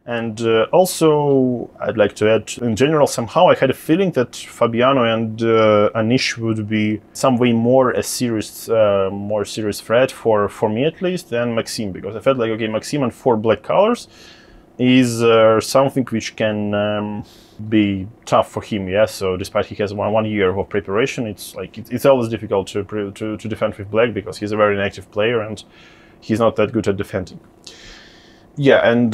And also, I'd like to add, in general, somehow I had a feeling that Fabiano and Anish would be some way more serious threat for me at least than Maxime, because I felt like, okay, Maxime on 4 black colors is something which can be tough for him. Yeah. So despite he has one year of preparation, it's like it's always difficult to defend with black because he's a very inactive player and he's not that good at defending. Yeah, and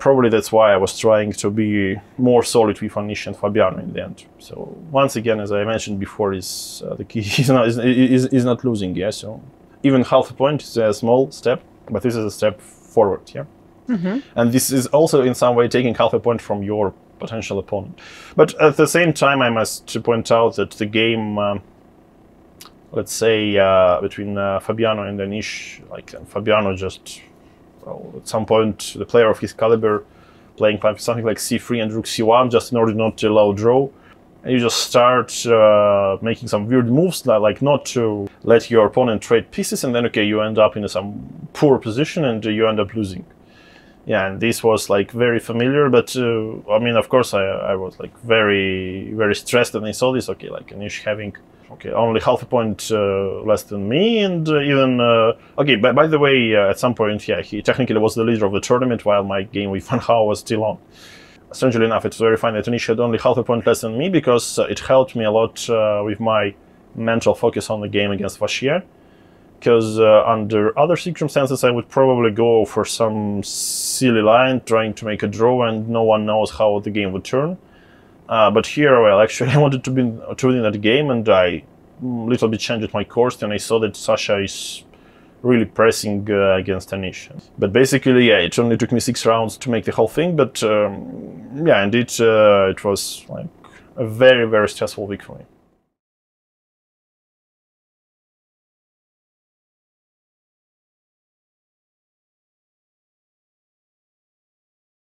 probably that's why I was trying to be more solid with Anish and Fabiano in the end. So once again, as I mentioned before, is the key is not losing. Yeah, so even half a point is a small step, but this is a step forward. Yeah, and this is also in some way taking half a point from your potential opponent. But at the same time, I must point out that the game, let's say between Fabiano and Anish, like Fabiano just. Well, at some point, the player of his caliber playing something like c3 and rook c1 just in order not to allow draw. And you just start making some weird moves, like not to let your opponent trade pieces, and then, okay, you end up in some poor position and you end up losing. Yeah, and this was like very familiar, but I mean, of course, I was like very, very stressed when I saw this. Okay, like Anish having only half a point less than me, and even okay. By the way, at some point, yeah, he technically was the leader of the tournament while my game with Van Hao was still on. Strangely enough, it's very fine that Anish had only half a point less than me because it helped me a lot with my mental focus on the game against Vachier. Because under other circumstances, I would probably go for some silly line, trying to make a draw, and no one knows how the game would turn. But here, well, actually, I wanted to win that game, and I little bit changed my course, and I saw that Sasha is really pressing against Anish. But basically, yeah, it only took me 6 rounds to make the whole thing, but yeah, indeed, it was like a very, very stressful week for me.